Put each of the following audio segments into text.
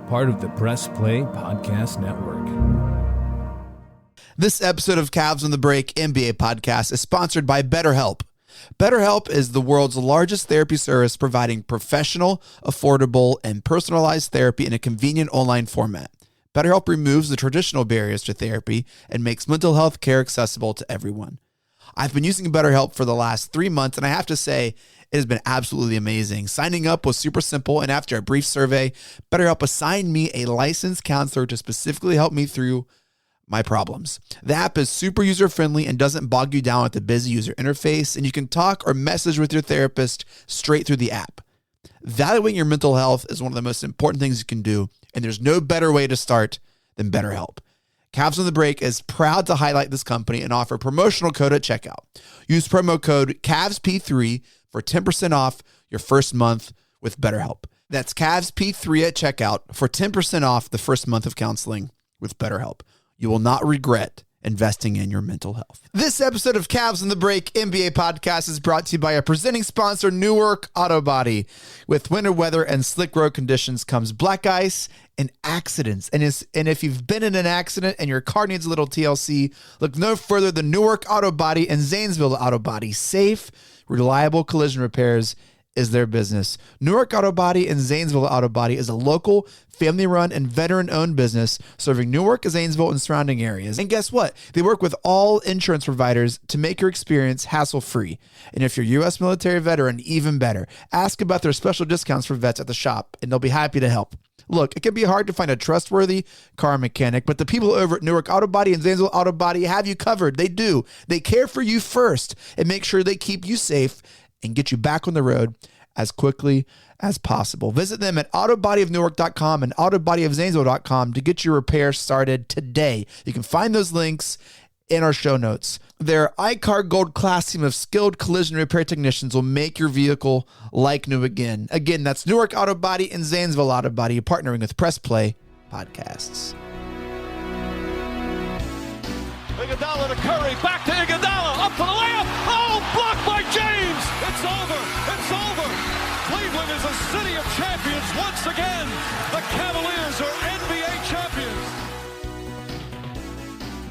part of the Press Play Podcast Network. This episode of Cavs on the Break NBA podcast is sponsored by BetterHelp. BetterHelp is the world's largest therapy service providing professional, affordable, and personalized therapy in a convenient online format. BetterHelp removes the traditional barriers to therapy and makes mental health care accessible to everyone. I've been using BetterHelp for the last 3 months, and I have to say, it has been absolutely amazing. Signing up was super simple, and after a brief survey, BetterHelp assigned me a licensed counselor to specifically help me through my problems. The app is super user-friendly and doesn't bog you down with the busy user interface, and you can talk or message with your therapist straight through the app. Valuing your mental health is one of the most important things you can do, and there's no better way to start than BetterHelp. Cavs on the Break is proud to highlight this company and offer a promotional code at checkout. Use promo code CAVSP3 for 10% off your first month with BetterHelp. That's CAVSP3 at checkout for 10% off the first month of counseling with BetterHelp. You will not regret investing in your mental health. This episode of Cavs on the Break NBA podcast is brought to you by our presenting sponsor, Newark Autobody. With winter weather and slick road conditions comes black ice and accidents. And if you've been in an accident and your car needs a little TLC, look no further than Newark Autobody and Zanesville Autobody. Safe, reliable collision repairs is their business. Newark Autobody and Zanesville Autobody is a local, family-run, and veteran-owned business serving Newark, Zanesville, and surrounding areas. And guess what? They work with all insurance providers to make your experience hassle-free. And if you're a U.S. military veteran, even better. Ask about their special discounts for vets at the shop, and they'll be happy to help. Look, it can be hard to find a trustworthy car mechanic, but the people over at Newark Autobody and Zanesville Autobody have you covered. They do. They care for you first and make sure they keep you safe and get you back on the road as quickly as possible. Visit them at autobodyofnewark.com and autobodyofzanesville.com to get your repair started today. You can find those links in our show notes. Their iCar Gold Class team of skilled collision repair technicians will make your vehicle like new again. Again, that's Newark Autobody and Zanesville Autobody, partnering with Press Play Podcasts. Iguodala to Curry, back to Iguodala, up for the layup. Oh, blocked by James. It's over. It's over. Cleveland is a city of champions once again. The Cavaliers are NBA champions.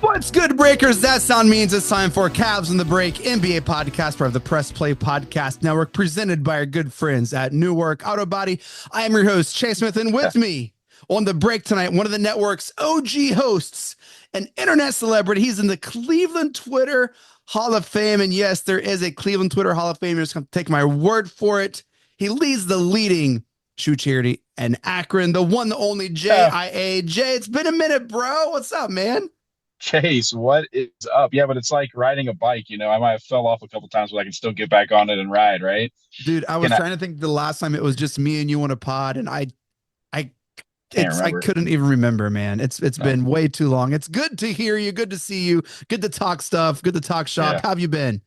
What's good, Breakers? That sound means it's time for Cavs on the Break NBA podcast, part of the Press Play Podcast Network, presented by our good friends at Newark Autobody. I am your host, Chase Smith, and with me on the break tonight, one of the network's OG hosts, an internet celebrity. He's in the Cleveland Twitter Hall of Fame. And yes, there is a Cleveland Twitter Hall of Fame. You're just going to take my word for it. He leads the leading shoe charity in Akron, the one, the only JIA. Jay, it's been a minute, bro. What's up, man? Chase, what is up? Yeah, but it's like riding a bike. You know, I might have fell off a couple times, but I can still get back on it and ride, right? Dude, I was trying to think the last time it was just me and you on a pod, and I couldn't even remember, man. It's been way too long. It's good to hear you, good to see you, good to talk stuff, good to talk shop. Yeah. How have you been?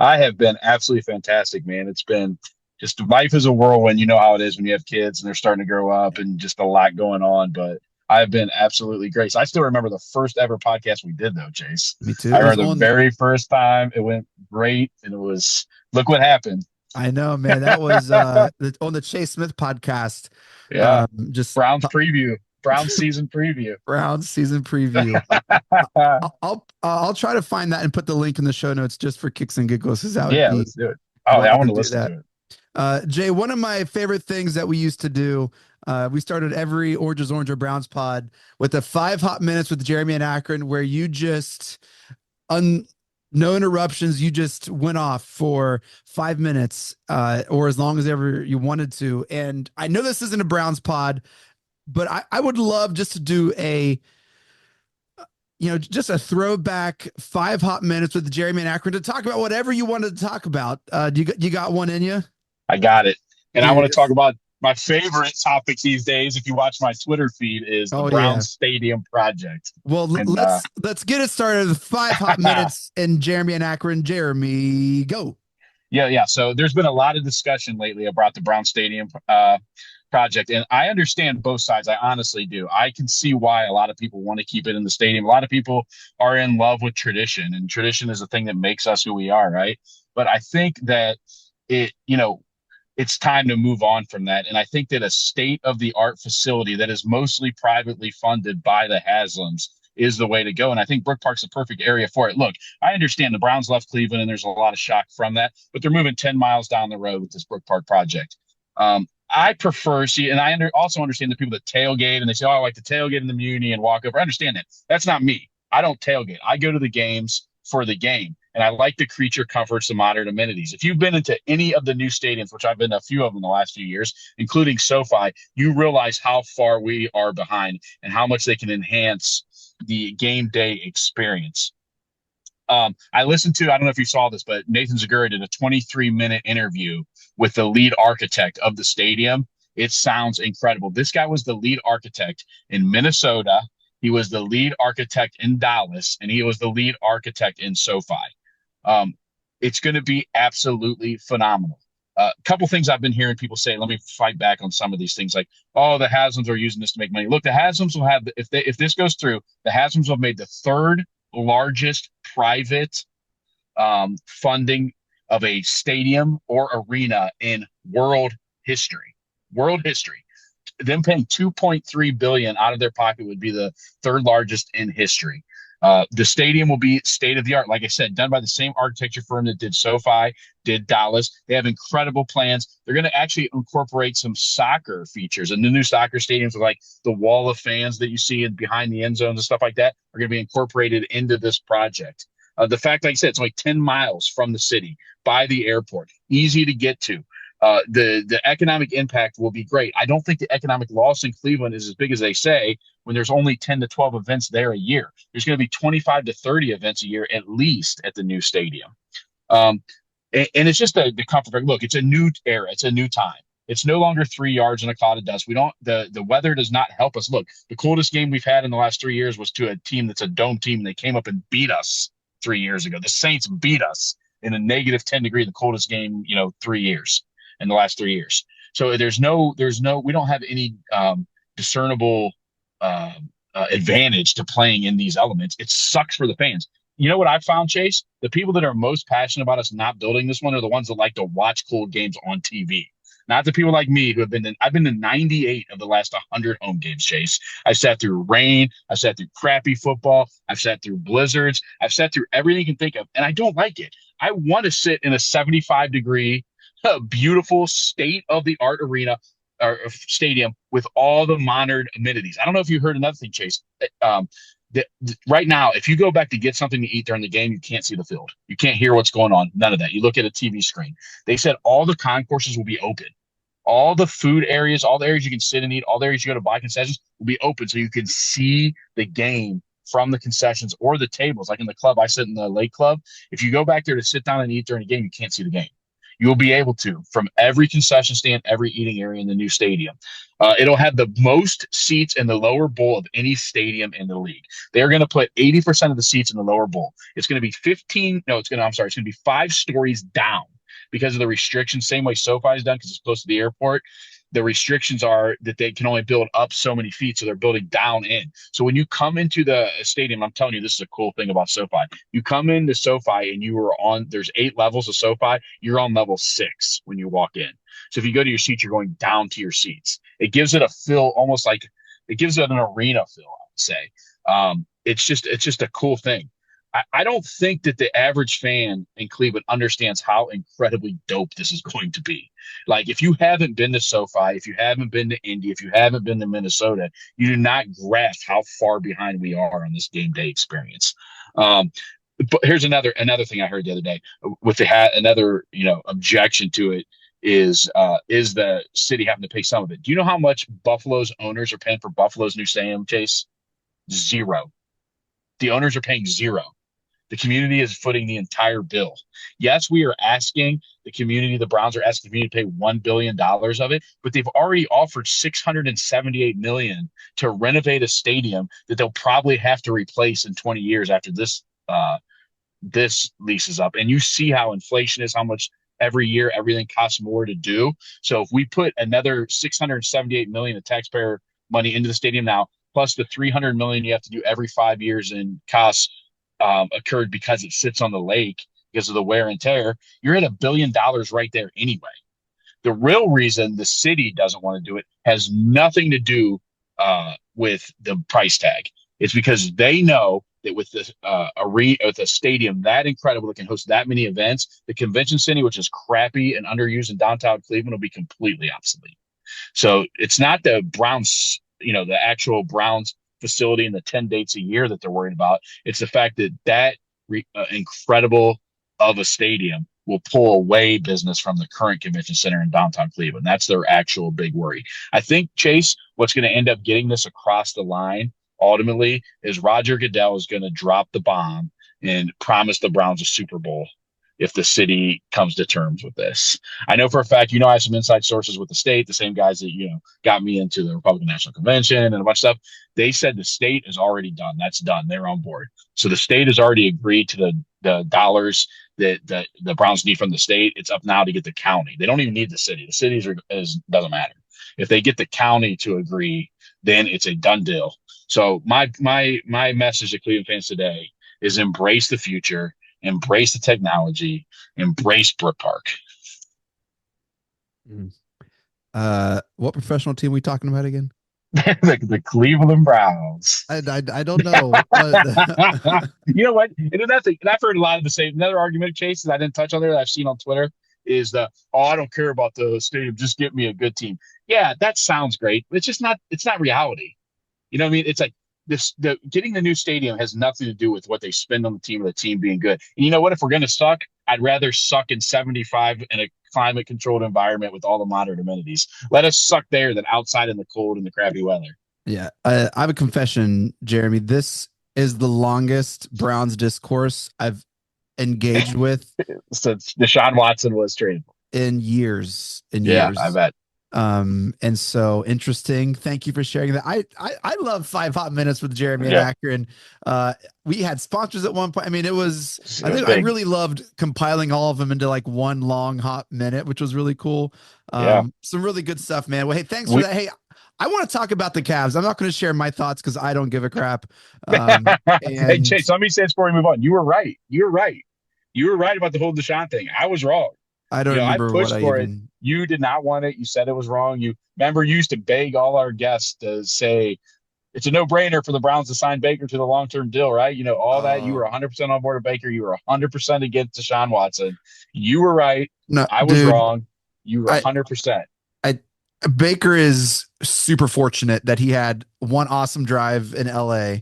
I have been absolutely fantastic, man. It's been just life is a whirlwind. You know how it is when you have kids and they're starting to grow up and just a lot going on, but I've been absolutely great. So I still remember the first ever podcast we did, though, Chase. Me too. I remember the very first time. It went great, and it was, look what happened. I know, man. That was on the Chase Smith podcast. Yeah, just Browns preview, Browns season preview. Browns season preview. I'll try to find that and put the link in the show notes just for kicks and giggles. Let's do it. Oh, I want to listen to it. Jay, one of my favorite things that we used to do, we started every Orange or Browns pod with the 5 hot minutes with Jeremy and Akron, where you just no interruptions. You just went off for 5 minutes, or as long as ever you wanted to. And I know this isn't a Browns pod, but I would love just to do just a throwback 5 hot minutes with Jeremy and Akron to talk about whatever you wanted to talk about. You got one in you? I got it. And I want to talk about my favorite topic these days, if you watch my Twitter feed, is the Browns Stadium project. Well, let's get it started with 5 hot minutes in Jeremy and Akron. Jeremy, go. Yeah. So there's been a lot of discussion lately about the Brown Stadium project, and I understand both sides. I honestly do. I can see why a lot of people want to keep it in the stadium. A lot of people are in love with tradition, and tradition is the thing that makes us who we are, right? But I think that it's time to move on from that. And I think that a state-of-the-art facility that is mostly privately funded by the Haslams is the way to go. And I think Brook Park's the perfect area for it. Look, I understand the Browns left Cleveland, and there's a lot of shock from that, but they're moving 10 miles down the road with this Brook Park project. I prefer and I also understand the people that tailgate and they say, oh, I like to tailgate in the Muni and walk over. I understand that. That's not me. I don't tailgate. I go to the games for the game. And I like the creature comforts, the modern amenities. If you've been into any of the new stadiums, which I've been to a few of them in the last few years, including SoFi, you realize how far we are behind and how much they can enhance the game day experience. I listened to, I don't know if you saw this, but Nathan Zagura did a 23-minute interview with the lead architect of the stadium. It sounds incredible. This guy was the lead architect in Minnesota. He was the lead architect in Dallas, and he was the lead architect in SoFi. It's going to be absolutely phenomenal. A couple things I've been hearing people say, let me fight back on some of these things like, oh, the Haslams are using this to make money. Look, the Haslams will have, if this goes through, the Haslams will have made the third largest private funding of a stadium or arena in world history. World history. Them paying $2.3 billion out of their pocket would be the third largest in history. The stadium will be state of the art, like I said, done by the same architecture firm that did SoFi, did Dallas. They have incredible plans. They're going to actually incorporate some soccer features, and the new soccer stadiums with like the wall of fans that you see behind the end zones and stuff like that are going to be incorporated into this project. The fact, like I said, it's only 10 miles from the city by the airport, easy to get to. The economic impact will be great. I don't think the economic loss in Cleveland is as big as they say when there's only 10 to 12 events there a year. There's going to be 25 to 30 events a year at least at the new stadium. And it's just the comfort. Look, it's a new era. It's a new time. It's no longer 3 yards in a cloud of dust. The weather does not help us. Look, the coldest game we've had in the last 3 years was to a team that's a dome team. And they came up and beat us 3 years ago. The Saints beat us in a negative 10 degree, the coldest game, 3 years. In the last 3 years. So we don't have any discernible advantage to playing in these elements. It sucks for the fans. You know what I found, Chase? The people that are most passionate about us not building this one are the ones that like to watch cold games on TV. Not the people like me who I've been to 98 of the last 100 home games, Chase. I've sat through rain. I've sat through crappy football. I've sat through blizzards. I've sat through everything you can think of, and I don't like it. I want to sit in a 75-degree a beautiful state-of-the-art arena or stadium with all the modern amenities. I don't know if you heard another thing, Chase. Right now, if you go back to get something to eat during the game, you can't see the field. You can't hear what's going on. None of that. You look at a TV screen. They said all the concourses will be open. All the food areas, all the areas you can sit and eat, all the areas you go to buy concessions will be open so you can see the game from the concessions or the tables. Like in the club, I sit in the Lake Club. If you go back there to sit down and eat during a game, you can't see the game. You'll be able to from every concession stand, every eating area in the new stadium. It'll have the most seats in the lower bowl of any stadium in the league. They're going to put 80% of the seats in the lower bowl. It's going to be it's going to be 5 stories down because of the restrictions. Same way SoFi is done because it's close to the airport. The restrictions are that they can only build up so many feet, so they're building down in. So when you come into the stadium, I'm telling you, this is a cool thing about SoFi. You come into SoFi and there's 8 levels of SoFi. You're on level 6 when you walk in. So if you go to your seats, you're going down to your seats. It gives it a feel, almost like it gives it an arena feel, I would say. It's just a cool thing. I don't think that the average fan in Cleveland understands how incredibly dope this is going to be. Like, if you haven't been to SoFi, if you haven't been to Indy, if you haven't been to Minnesota, you do not grasp how far behind we are on this game day experience. But here's another thing I heard the other day with another objection to it is the city having to pay some of it. Do you know how much Buffalo's owners are paying for Buffalo's new stadium, Chase? 0. The owners are paying 0. The community is footing the entire bill. Yes, we are asking the Browns are asking the community to pay $1 billion of it, but they've already offered $678 million to renovate a stadium that they'll probably have to replace in 20 years after this lease is up. And you see how inflation is, how much every year everything costs more to do. So if we put another $678 million of taxpayer money into the stadium now, plus the $300 million you have to do every 5 years in costs occurred because it sits on the lake because of the wear and tear, you're at $1 billion right there anyway. The real reason the city doesn't want to do it has nothing to do with the price tag. It's because they know that with with a stadium that incredible that can host that many events, the convention center, which is crappy and underused in downtown Cleveland, will be completely obsolete. So it's not the Browns, the actual Browns facility and the 10 dates a year that they're worried about. It's the fact that incredible of a stadium will pull away business from the current convention center in downtown Cleveland. That's their actual big worry. I think, Chase, what's going to end up getting this across the line ultimately is Roger Goodell is going to drop the bomb and promise the Browns a Super Bowl if the city comes to terms with this. I know for a fact, I have some inside sources with the state, the same guys that, got me into the Republican National Convention and a bunch of stuff. They said the state is already done. That's done. They're on board. So the state has already agreed to the dollars that the Browns need from the state. It's up now to get the county. They don't even need the city. The cities doesn't matter. If they get the county to agree, then it's a done deal. So my message to Cleveland fans today is embrace the future, embrace the technology, embrace Brook Park. What professional team are we talking about again? the Cleveland Browns. I don't know. You know what? And I've heard a lot of the same. Another argument, Chase, that I didn't touch on there that I've seen on Twitter is I don't care about the stadium. Just get me a good team. Yeah, that sounds great. But it's not reality. You know what I mean? It's like getting the new stadium has nothing to do with what they spend on the team or the team being good. And you know what? If we're going to suck, I'd rather suck in 75 in a climate controlled environment with all the modern amenities. Let us suck there than outside in the cold and the crappy weather. Yeah. I have a confession, Jeremy. This is the longest Browns discourse I've engaged with since Deshaun Watson was traded in years. Yeah, I bet. And so interesting. Thank you for sharing that. I love 5 hot minutes with Jeremy and Akron. We had sponsors at one point. I mean, I really loved compiling all of them into like one long hot minute, which was really cool. Some really good stuff, man. Well, hey, thanks for that. Hey, I want to talk about the Cavs. I'm not going to share my thoughts because I don't give a crap. Hey, Chase, let me say this before we move on. You were right. You were right about the whole Deshaun thing. I was wrong. I don't remember I pushed for it. You did not want it. You said it was wrong. You used to beg all our guests to say it's a no-brainer for the Browns to sign Baker to the long-term deal, right? All that. You were 100% on board with Baker. You were 100% against Deshaun Watson. You were right. No, I was wrong. You were 100%. Baker is super fortunate that he had one awesome drive in LA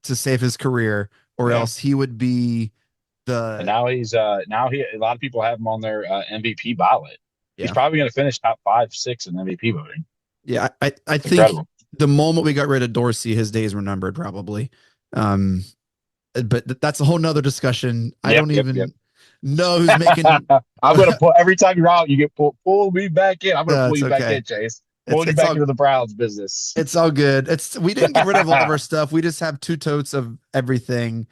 to save his career, or else he would be and now a lot of people have him on their MVP ballot. He's probably going to finish top 5, 6 in MVP voting. Yeah, I think incredible. The moment we got rid of Dorsey, his days were numbered, probably. But that's a whole nother discussion. I don't even know who's making. I'm going to pull every time you're out. You get pull me back in. I'm going to pull you back in, Chase. Pull you back into the Browns business. It's all good. We didn't get rid of all of our stuff. We just have 2 totes of everything.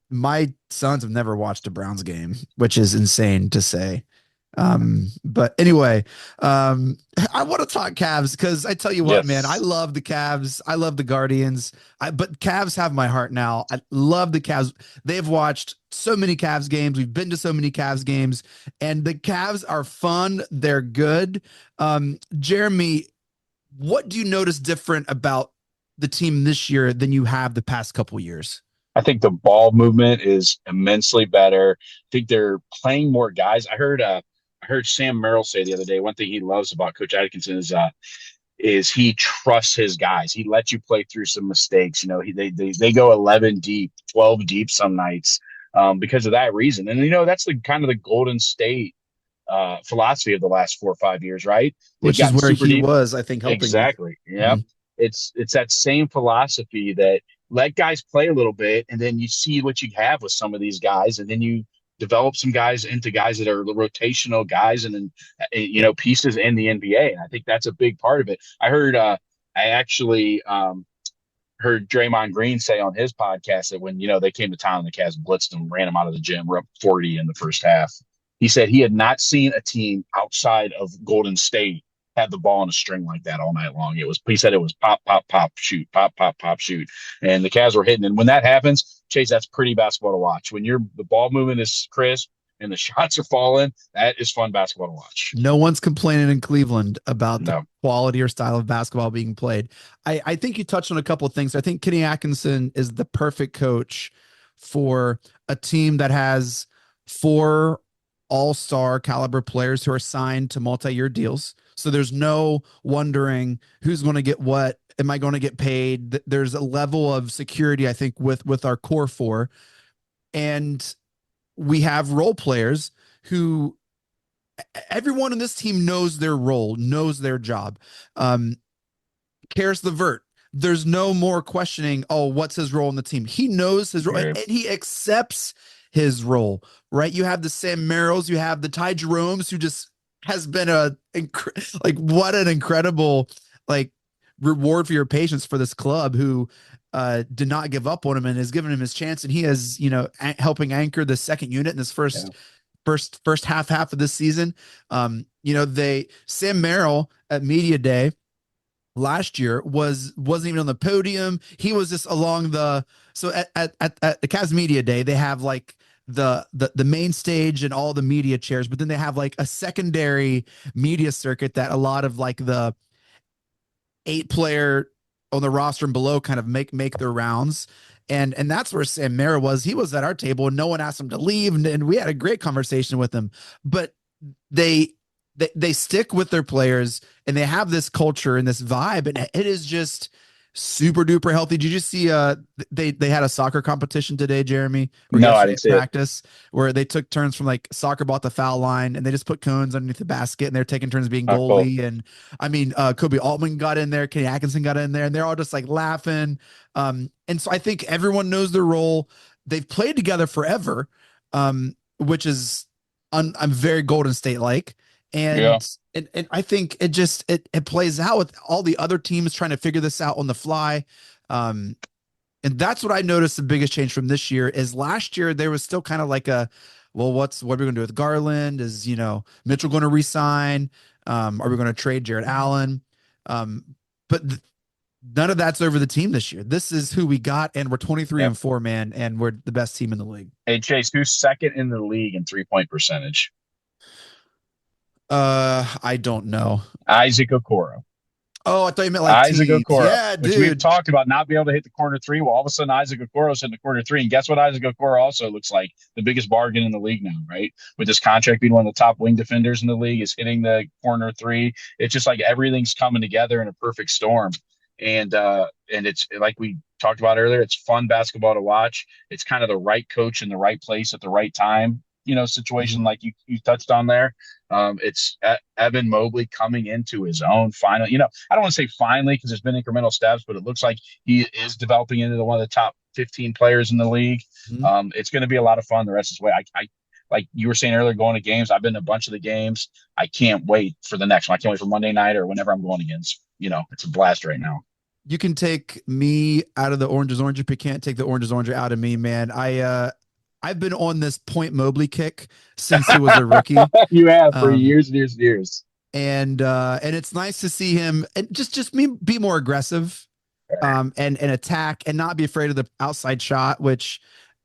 My sons have never watched a Browns game, which is insane to say. But anyway, I want to talk Cavs because I tell you what, man, I love the Cavs. I love the Guardians. But Cavs have my heart now. I love the Cavs. They've watched so many Cavs games. We've been to so many Cavs games, and the Cavs are fun. They're good. Jeremy, what do you notice different about the team this year than you have the past couple years? I think the ball movement is immensely better. I think they're playing more guys. I heard Sam Merrill say the other day, one thing he loves about Coach Atkinson is he trusts his guys. He lets you play through some mistakes. They go 11 deep, 12 deep some nights because of that reason. And that's the kind of the Golden State philosophy of the last 4 or 5 years, right? Which is where he was, I think, helping. Exactly. Yeah. Mm-hmm. It's that same philosophy that let guys play a little bit, and then you see what you have with some of these guys, and then you develop some guys into guys that are rotational guys, and then pieces in the NBA. And I think that's a big part of it. I heard I actually heard Draymond Green say on his podcast that when they came to town and the Cavs blitzed them, ran them out of the gym, we're up 40 in the first half. He said he had not seen a team outside of Golden State had the ball on a string like that all night long. He said it was pop, pop, pop, shoot, pop, pop, pop, shoot. And the Cavs were hitting. And when that happens, Chase, that's pretty basketball to watch. When the ball movement is crisp, and the shots are falling, that is fun basketball to watch. No one's complaining in Cleveland about the No. quality or style of basketball being played. I think you touched on a couple of things. I think Kenny Atkinson is the perfect coach for a team that has 4 all-star caliber players who are signed to multi-year deals. So there's no wondering who's going to get what. Am I going to get paid? There's a level of security, I think, with our core 4. And we have role players who everyone in this team knows their role, knows their job. Karis LeVert, there's no more questioning, oh, what's his role in the team? He knows his role, and he accepts his role, right? You have the Sam Merrills, you have the Ty Jeromes, who just has been what an incredible reward for your patience for this club, who did not give up on him and has given him his chance, and he is helping anchor the second unit in this first half of this season. Sam Merrill at media day last year wasn't even on the podium. He was just along the at the Cavs media day, they have the main stage and all the media chairs, but then they have a secondary media circuit that a lot of the 8-player on the roster and below kind of make their rounds. And that's where Sam Merrill was. He was at our table and no one asked him to leave. And we had a great conversation with him, but they stick with their players and they have this culture and this vibe. And it is just super duper healthy. Did you see they had a soccer competition today, Jeremy? No, I didn't see practice where they took turns from soccer ball at the foul line and they just put cones underneath the basket and they're taking turns being goalie. Cool. And I mean, Kobe Altman got in there, Kenny Atkinson got in there, and they're all just laughing. And so I think everyone knows their role. They've played together forever, which is I'm very Golden State and I think it plays out with all the other teams trying to figure this out on the fly. And that's what I noticed the biggest change from this year is last year there was still kind of what are we going to do with Garland? Is, Mitchell going to resign? Are we going to trade Jared Allen? But none of that's over the team this year. This is who we got, and we're 23-4, man, and we're the best team in the league. Hey, Chase, who's second in the league in 3-point percentage? I don't know. Isaac Okoro. Oh, I thought you meant Isaac Okoro. Yeah, which dude. We've talked about not being able to hit the corner 3. Well, all of a sudden Isaac Okoro's hitting the corner 3. And guess what? Isaac Okoro also looks like the biggest bargain in the league now, right? With this contract being one of the top wing defenders in the league, is hitting the corner 3. It's just everything's coming together in a perfect storm. And it's like we talked about earlier, it's fun basketball to watch. It's kind of the right coach in the right place at the right time, situation like you touched on there. It's Evan Mobley coming into his own final. I don't want to say finally because there's been incremental steps, but it looks like he is developing into one of the top 15 players in the league. It's going to be a lot of fun the rest of the way. I like you were saying earlier, going to games. I've been to a bunch of the games. I can't wait for the next one. I can't wait for Monday night or whenever I'm going against. It's a blast right now. You can take me out of the orange is orange, but you can't take the orange is orange out of me, man. I've been on this Point Mobley kick since he was a rookie. You have for years and years and years. And it's nice to see him and just be more aggressive, and attack and not be afraid of the outside shot, which,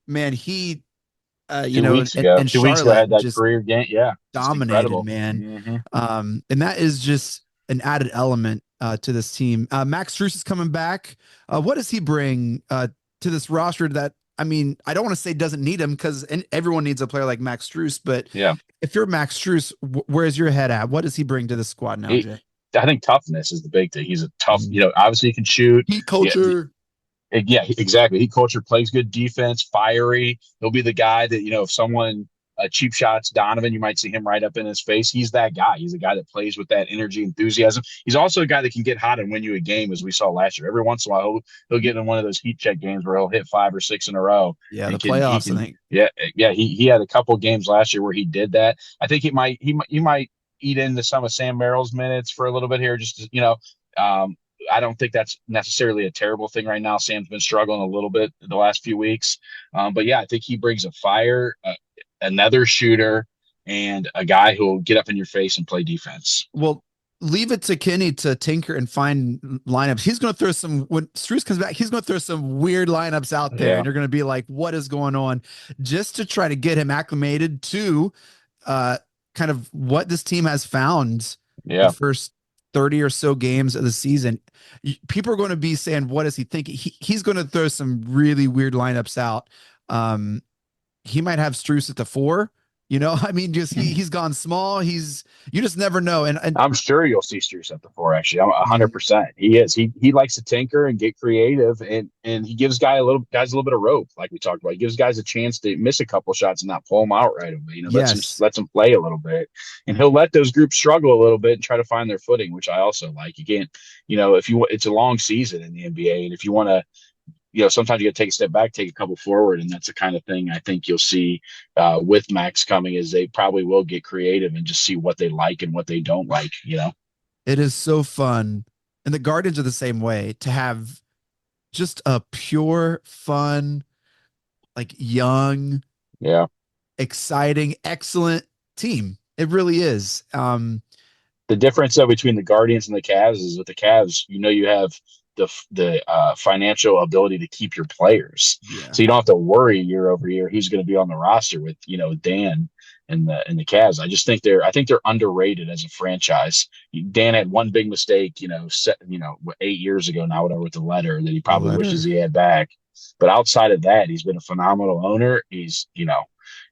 man, he, in Charlotte had that career game. Yeah. Dominated, man. And that is just an added element to this team. Max Strus is coming back. What does he bring to this roster that, I mean, I don't want to say doesn't need him because everyone needs a player like Max Strus, but if you're Max Strus, where's your head at? What does he bring to the squad now, Jay? I think toughness is the big thing. He's a tough, obviously he can shoot. Heat culture. Yeah, exactly. Heat culture, plays good defense, fiery. He'll be the guy that, if someone cheap shots Donovan, you might see him right up in his face. He's that guy. He's a guy that plays with that energy, enthusiasm. He's also a guy that can get hot and win you a game, as we saw last year. Every once in a while, he'll get in one of those heat check games where he'll hit 5 or 6 in a row. Yeah, the playoffs, I think. Yeah. He had a couple games last year where he did that. I think he might eat into some of Sam Merrill's minutes for a little bit here. Just I don't think that's necessarily a terrible thing right now. Sam's been struggling a little bit the last few weeks, but yeah, I think he brings a fire. Another shooter, and a guy who will get up in your face and play defense. Well, leave it to Kenny to tinker and find lineups. He's going to throw some, when Strus comes back, he's going to throw some weird lineups out there, Yeah. and you're going to be like, what is going on? Just to try to get him acclimated to kind of what this team has found Yeah. the first 30 or so games of the season. People are going to be saying, what is he thinking? He's going to throw some really weird lineups out. He might have Strus at the 4. I mean, just he's gone small. You just never know. And I'm sure you'll see Strus at the 4. Actually, I'm 100%. He is. He likes to tinker and get creative, and he gives guys a little bit of rope, like we talked about. He gives guys a chance to miss a couple shots and not pull them out right away. Lets them play a little bit, and he'll let those groups struggle a little bit and try to find their footing, which I also like. You can't, it's a long season in the NBA, and if you want to. Sometimes you got to take a step back, take a couple forward, and that's the kind of thing I think you'll see with Max coming, is they probably will get creative and just see what they like and what they don't like. It is so fun, and the Guardians are the same way, to have just a pure, fun, like young, exciting, excellent team. It really is. The difference though between the Guardians and the Cavs is with the Cavs, you have the financial ability to keep your players, so you don't have to worry year over year who's going to be on the roster with Dan and the Cavs. I think they're underrated as a franchise. Dan had one big mistake, 8 years ago now, whatever, with the letter that he probably wishes he had back. But outside of that, he's been a phenomenal owner. He's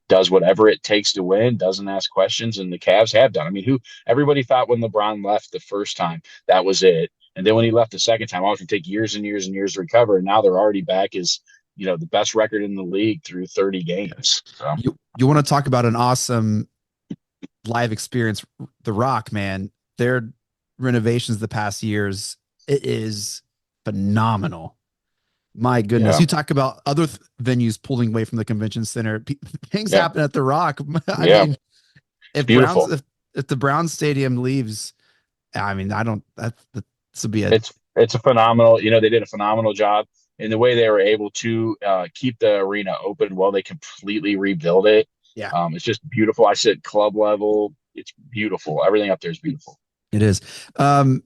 does whatever it takes to win, doesn't ask questions, and the Cavs have done. I mean, everybody thought when LeBron left the first time that was it. And then when he left the second time, it was going to take years and years and years to recover. And now they're already back as, the best record in the league through 30 games. So. You want to talk about an awesome live experience, The Rock, man. Their renovations the past years, it is phenomenal. My goodness. You talk about other venues pulling away from the convention center. Things happen at The Rock. I mean, if the Browns stadium leaves, I mean, this will be it's a phenomenal, they did a phenomenal job in the way they were able to keep the arena open while they completely rebuild it. Yeah. It's just beautiful. I said club level. It's beautiful. Everything up there is beautiful. It is. Cavs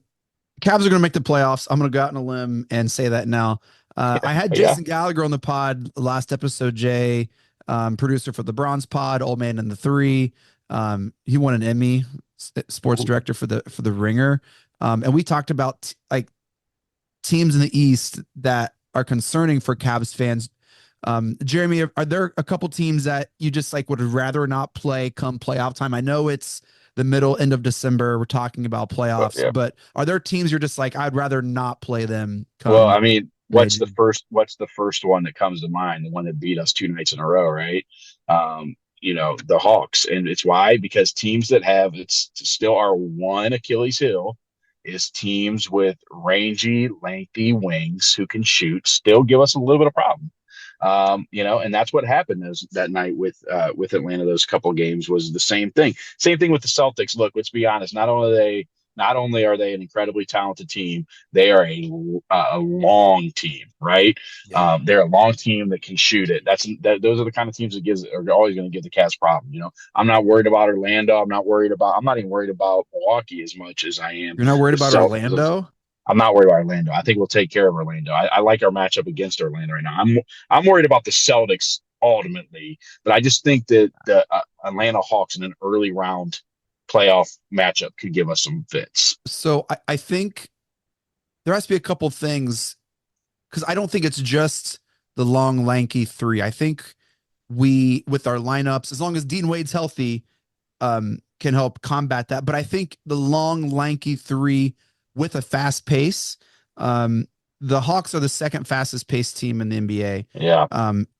are going to make the playoffs. I'm going to go out on a limb and say that now. I had Jason Gallagher on the pod last episode, Jay, producer for the Bronze Pod, Old Man in the 3. He won an Emmy, sports director for the Ringer. And we talked about like teams in the East that are concerning for Cavs fans. Jeremy, are there a couple teams that you just like would rather not play come playoff time? I know it's the end of December. We're talking about playoffs, but are there teams you're just like, I'd rather not play them? Well, I mean, what's the first one that comes to mind? The one that beat us 2 nights in a row, right? The Hawks. And it's why, because teams that have, it's still our one Achilles heel, is teams with rangy, lengthy wings who can shoot, still give us a little bit of problem. And that's what happened that night with Atlanta. Those couple games was the same thing. Same thing with the Celtics. Look, let's be honest. Not only are they an incredibly talented team, they are a long team, right? Yeah. They're a long team that can shoot it. Those are the kind of teams that are always going to give the Cavs problem. I'm not worried about Orlando. I'm not even worried about Milwaukee as much as I am. You're not worried about Orlando? I'm not worried about Orlando. I think we'll take care of Orlando. I like our matchup against Orlando right now. I'm worried about the Celtics ultimately, but I just think that the Atlanta Hawks in an early round playoff matchup could give us some fits. So I think there has to be a couple things, because I don't think it's just the long, lanky 3. I think with our lineups, as long as Dean Wade's healthy, can help combat that. But I think the long, lanky 3 with a fast pace, the Hawks are the second fastest paced team in the NBA. Yeah.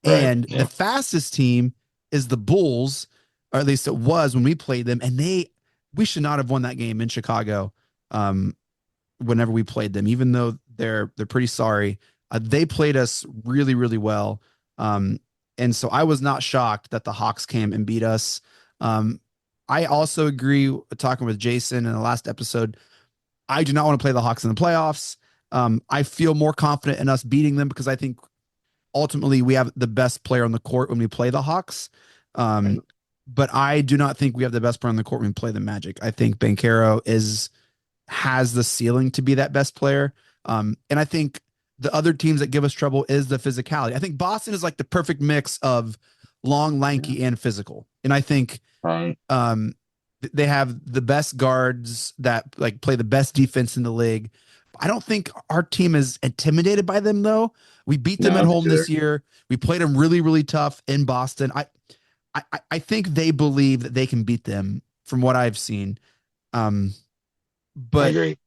And the fastest team is the Bulls, or at least it was when we played them. And we should not have won that game in Chicago. Whenever we played them, even though they're pretty sorry, they played us really, really well. And so I was not shocked that the Hawks came and beat us. I also agree, talking with Jason in the last episode, I do not want to play the Hawks in the playoffs. I feel more confident in us beating them because I think ultimately we have the best player on the court when we play the Hawks. But I do not think we have the best player on the court when we play the Magic. I think Banchero is has the ceiling to be that best player. And I think the other teams that give us trouble is the physicality. I think Boston is like the perfect mix of long, lanky, and physical. And I think they have the best guards that like play the best defense in the league. I don't think our team is intimidated by them though. We beat them at home this year. We played them really, really tough in Boston. I think they believe that they can beat them from what I've seen. But I agree.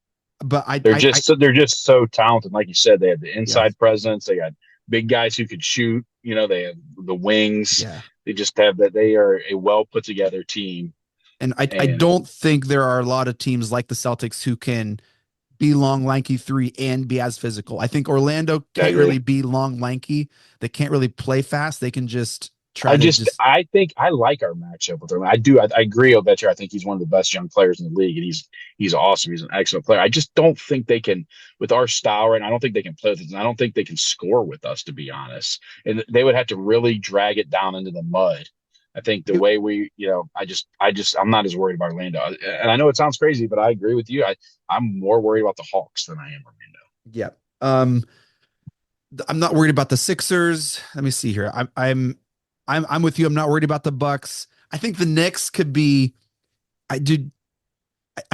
But they're just so talented. Like you said, they have the inside presence. They got big guys who could shoot. You know, they have the wings. Yeah. They just have that. They are a well put together team. And I don't think there are a lot of teams like the Celtics who can be long, lanky three and be as physical. I think Orlando can't really be long, lanky. They can't really play fast. They can just try I think I like our matchup with him. I do. I agree, Obecher. I think he's one of the best young players in the league, and he's awesome. He's an excellent player. I just don't think they can, with our style, right? I don't think they can play with us, and I don't think they can score with us, to be honest. And they would have to really drag it down into the mud. I think the way we, I'm not as worried about Orlando. And I know it sounds crazy, but I agree with you. I'm more worried about the Hawks than I am Orlando. Yeah. I'm not worried about the Sixers. Let me see here. I'm with you. I'm not worried about the Bucks. I think the Knicks could be. I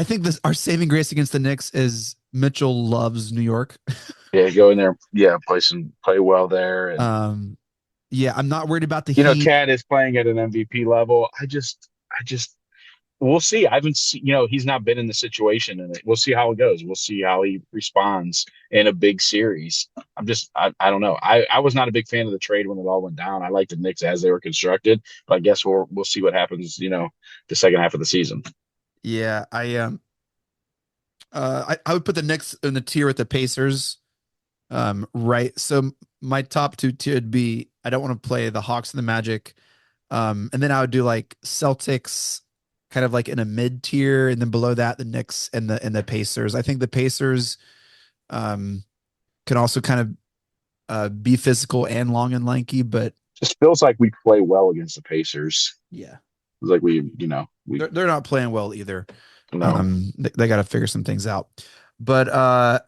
think our saving grace against the Knicks is Mitchell loves New York. Yeah, go in there. Yeah, play well there. And, yeah, I'm not worried about the Heat. Cat is playing at an MVP level. I just, we'll see. I haven't seen, he's not been in the situation, and we'll see how it goes. We'll see how he responds in a big series. I don't know. I was not a big fan of the trade when it all went down. I liked the Knicks as they were constructed, but I guess we'll see what happens, the second half of the season. Yeah, I would put the Knicks in the tier with the Pacers. Right. So my top two tier would be, I don't want to play the Hawks and the Magic. And then I would do like Celtics kind of like in a mid tier, and then below that, the Knicks and the Pacers. I think the Pacers can also kind of be physical and long and lanky, but just feels like we play well against the Pacers. Yeah. It's like they're not playing well either. No. They got to figure some things out. But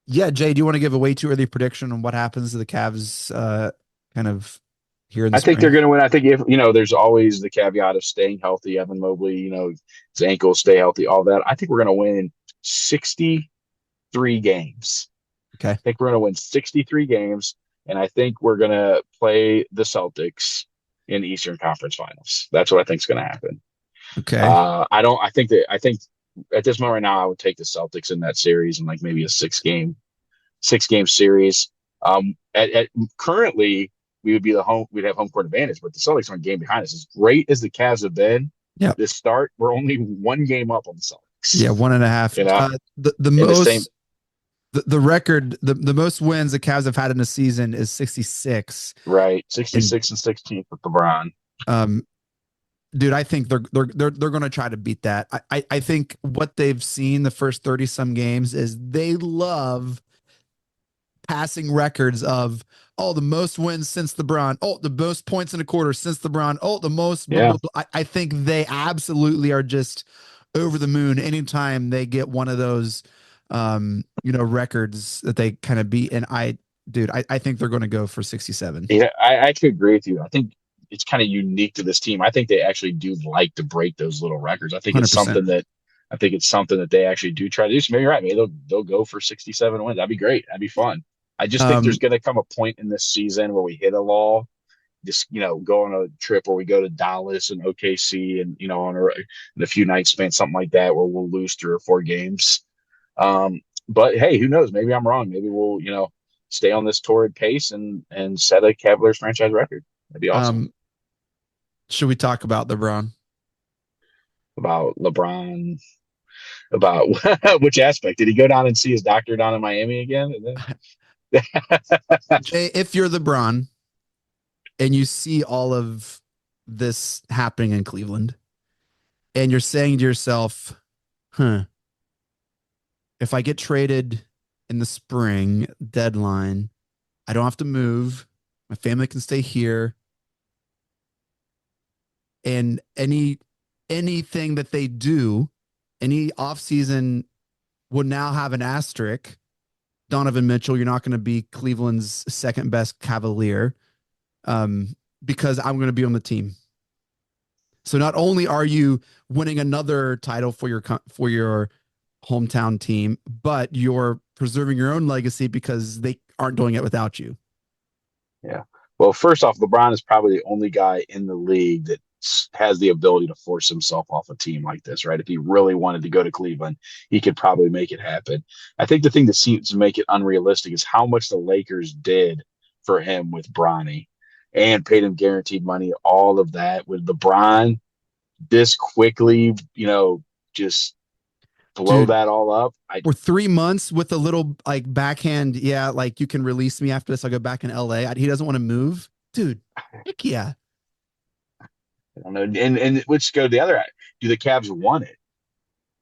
yeah, Jay, do you want to give a way too early prediction on what happens to the Cavs kind of here in the spring? They're going to win. I think if, there's always the caveat of staying healthy. Evan Mobley, his ankles stay healthy, all that. I think we're going to win 63 games. Okay. I think we're going to win 63 games, and I think we're going to play the Celtics in the Eastern Conference Finals. That's what I think is going to happen. Okay. I think at this moment right now, I would take the Celtics in that series and like maybe a six game series. Currently we'd have home court advantage, but the Celtics are a game behind us. As great as the Cavs have been, this start, we're only one game up on the Celtics. Yeah, 1.5. The record, the most wins the Cavs have had in a season is 66. Right, 66 and 16 with LeBron. Dude, I think they're going to try to beat that. I think what they've seen the first 30 some games is they love passing records of the most wins since LeBron, the most points in a quarter since LeBron, the most. Yeah. I think they absolutely are just over the moon anytime they get one of those records that they kind of beat. And I think they're going to go for 67. Yeah, I actually agree with you. I think it's kind of unique to this team. I think they actually do like to break those little records. I think 100%. it's something that they actually do try to do. So maybe you're right. Maybe they'll go for 67 wins. That'd be great. That'd be fun. I just think there's going to come a point in this season where we hit a lull. Just go on a trip where we go to Dallas and OKC and in a few nights span, something like that, where we'll lose 3 or 4 games. But hey, who knows? Maybe I'm wrong. Maybe we'll stay on this torrid pace and set a Cavaliers franchise record. That'd be awesome. Should we talk about LeBron? About LeBron? About which aspect? Did he go down and see his doctor down in Miami again? Jay, if you're LeBron and you see all of this happening in Cleveland and you're saying to yourself, if I get traded in the spring deadline, I don't have to move. My family can stay here. And anything that they do, any offseason will now have an asterisk. Donovan Mitchell, you're not going to be Cleveland's second best Cavalier because I'm going to be on the team. So not only are you winning another title for your hometown team, but you're preserving your own legacy because they aren't doing it without you. Yeah. Well, first off, LeBron is probably the only guy in the league that has the ability to force himself off a team like this, right? If he really wanted to go to Cleveland, he could probably make it happen. I think the thing that seems to make it unrealistic is how much the Lakers did for him with Bronny and paid him guaranteed money, all of that with LeBron this quickly, just blow that all up. For 3 months with a little like backhand. Yeah. Like you can release me after this. I'll go back in LA. He doesn't want to move, dude. Heck yeah. I don't know. And let's go to the other. Do the Cavs want it?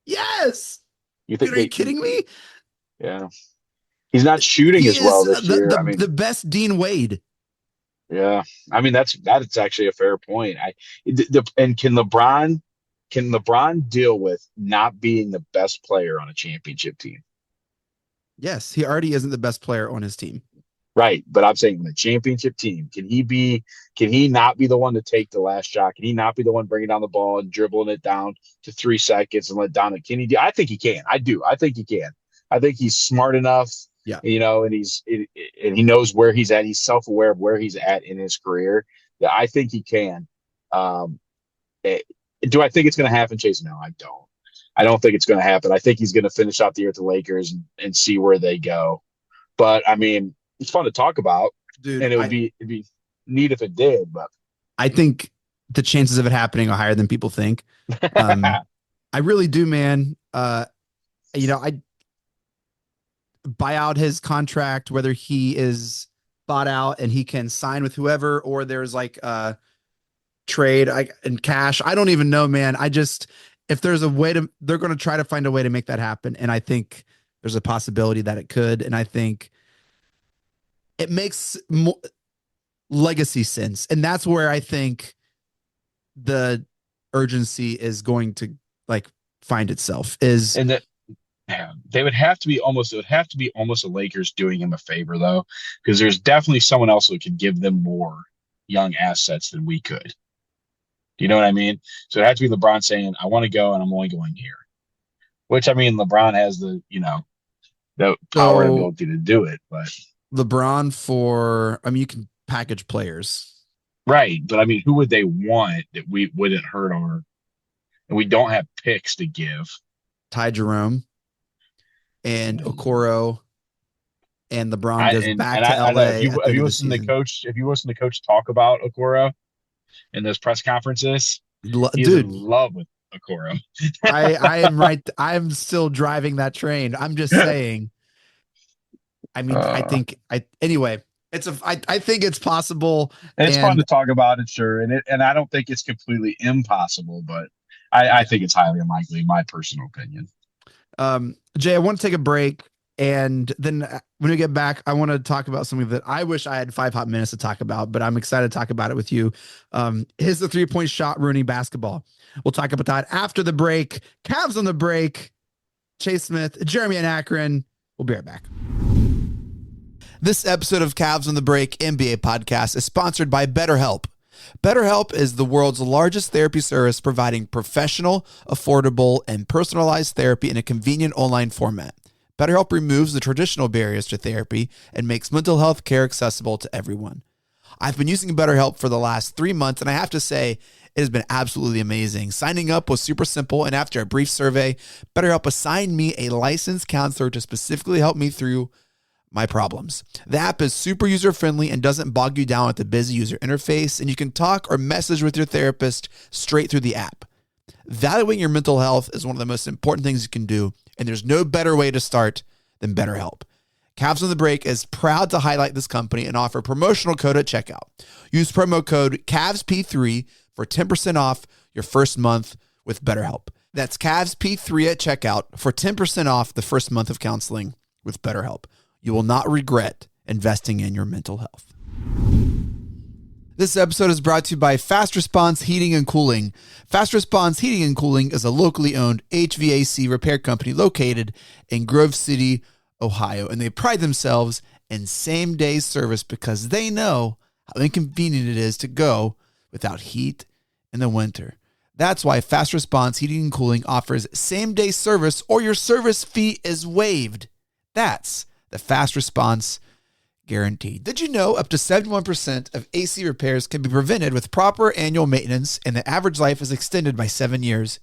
Yes. You think? Dude, are you kidding me? Yeah. He's not shooting as well this year. The best Dean Wade. Yeah. I mean, that's actually a fair point. And can LeBron deal with not being the best player on a championship team? Yes, he already isn't the best player on his team. Right, but I'm saying on the championship team, can he not be the one to take the last shot? Can he not be the one bringing down the ball and dribbling it down to 3 seconds and let down it? Can he do? I think he can. I do. I think he can. I think he's smart enough. Yeah. And he knows where he's at. He's self-aware of where he's at in his career. Yeah, I think he can. Do I think it's going to happen, Chase? No, I don't. I don't think it's going to happen. I think he's going to finish out the year at the Lakers and see where they go. But I mean, it's fun to talk about, dude, and it'd be neat if it did. But I think the chances of it happening are higher than people think. I really do, man. I buy out his contract, whether he is bought out and he can sign with whoever, or there's like a trade and cash. I don't even know, man. If there's a way they're going to try to find a way to make that happen. And I think there's a possibility that it could. And I think it makes legacy sense. And that's where I think the urgency is going to find itself and that they would have to be almost the Lakers doing him a favor though, because there's definitely someone else who could give them more young assets than we could. Do you know what I mean? So it had to be LeBron saying, I want to go and I'm only going here, which I mean, LeBron has the power and ability to do it, but LeBron you can package players. Right. But I mean, who would they want that we wouldn't hurt and we don't have picks to give? Ty Jerome and Okoro and LeBron goes back to LA. If you listen to Coach talk about Okoro in those press conferences, he's in love with Okoro. I am right. I'm still driving that train. I'm just saying. I mean, I think it's possible. It's fun to talk about it, sure, and I don't think it's completely impossible, but I think it's highly unlikely, in my personal opinion. Jay, I want to take a break, and then when we get back, I want to talk about something that I wish I had 5 hot minutes to talk about, but I'm excited to talk about it with you. Is the 3-point shot ruining basketball? We'll talk about that after the break. Cavs on the break. Chase Smith, Jeremy in Akron. We'll be right back. This episode of Cavs on the Break NBA podcast is sponsored by BetterHelp. BetterHelp is the world's largest therapy service providing professional, affordable, and personalized therapy in a convenient online format. BetterHelp removes the traditional barriers to therapy and makes mental health care accessible to everyone. I've been using BetterHelp for the last 3 months, and I have to say, it has been absolutely amazing. Signing up was super simple, and after a brief survey, BetterHelp assigned me a licensed counselor to specifically help me through my problems. The app is super user-friendly and doesn't bog you down with the busy user interface, and you can talk or message with your therapist straight through the app. Valuing your mental health is one of the most important things you can do, and there's no better way to start than BetterHelp. Cavs on the Break is proud to highlight this company and offer a promotional code at checkout. Use promo code CAVSP3 for 10% off your first month with BetterHelp. That's CAVSP3 at checkout for 10% off the first month of counseling with BetterHelp. You will not regret investing in your mental health. This episode is brought to you by Fast Response Heating and Cooling. Fast Response Heating and Cooling is a locally owned HVAC repair company located in Grove City, Ohio, and they pride themselves in same-day service because they know how inconvenient it is to go without heat in the winter. That's why Fast Response Heating and Cooling offers same-day service or your service fee is waived. That's the Fast Response guaranteed. Did you know up to 71% of AC repairs can be prevented with proper annual maintenance and the average life is extended by 7 years?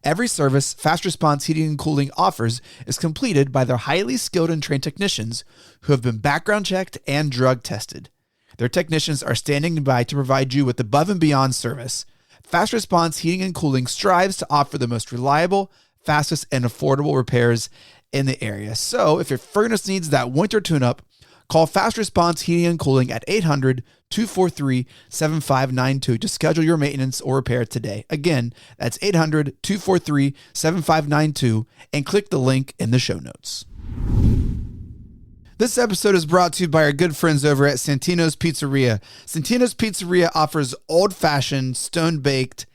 Every service Fast Response Heating and Cooling offers is completed by their highly skilled and trained technicians who have been background checked and drug tested. Their technicians are standing by to provide you with above and beyond service. Fast Response Heating and Cooling strives to offer the most reliable, fastest, and affordable repairs in the area. So if your furnace needs that winter tune-up, call Fast Response Heating and Cooling at 800-243-7592 to schedule your maintenance or repair today. Again, that's 800-243-7592 and click the link in the show notes. This episode is brought to you by our good friends over at Santinos Pizzeria. Santinos Pizzeria offers old-fashioned, stone-baked,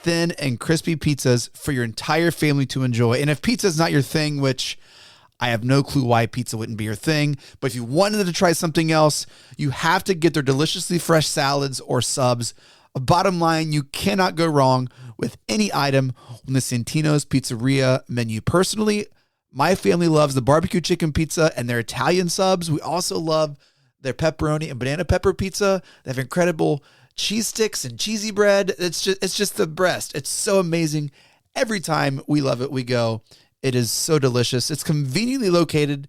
thin and crispy pizzas for your entire family to enjoy. And if pizza is not your thing, which I have no clue why pizza wouldn't be your thing, but if you wanted to try something else, you have to get their deliciously fresh salads or subs. Bottom line, you cannot go wrong with any item on the Santinos Pizzeria menu. Personally, my family loves the barbecue chicken pizza and their Italian subs. We also love their pepperoni and banana pepper pizza. They have incredible cheese sticks and cheesy bread. It's just the best. It's so amazing. Every time we love it, we go. It is so delicious. It's conveniently located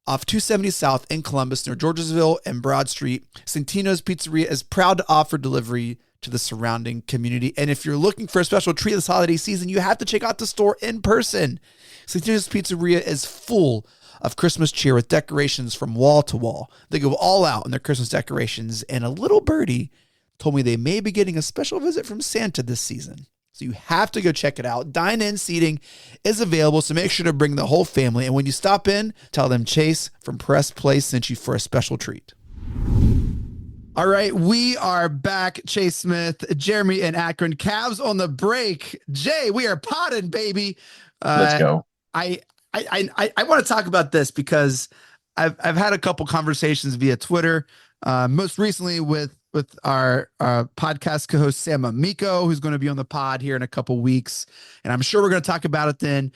off 270 South in Columbus, near Georgesville and Broad Street. Santinos Pizzeria is proud to offer delivery to the surrounding community. And if you're looking for a special treat this holiday season, you have to check out the store in person. Santinos Pizzeria is full of Christmas cheer with decorations from wall to wall. They go all out in their Christmas decorations, and a little birdie told me they may be getting a special visit from Santa this season. So you have to go check it out. Dine-in seating is available, so make sure to bring the whole family. And when you stop in, tell them Chase from Press Play sent you for a special treat. All right, we are back. Chase Smith, Jeremy in Akron, Cavs on the break. Jay, we are potting, baby. Let's go. I want to talk about this because I've had a couple conversations via Twitter, most recently with our podcast co-host Sam Amico, who's going to be on the pod here in a couple weeks, and I'm sure we're going to talk about it then.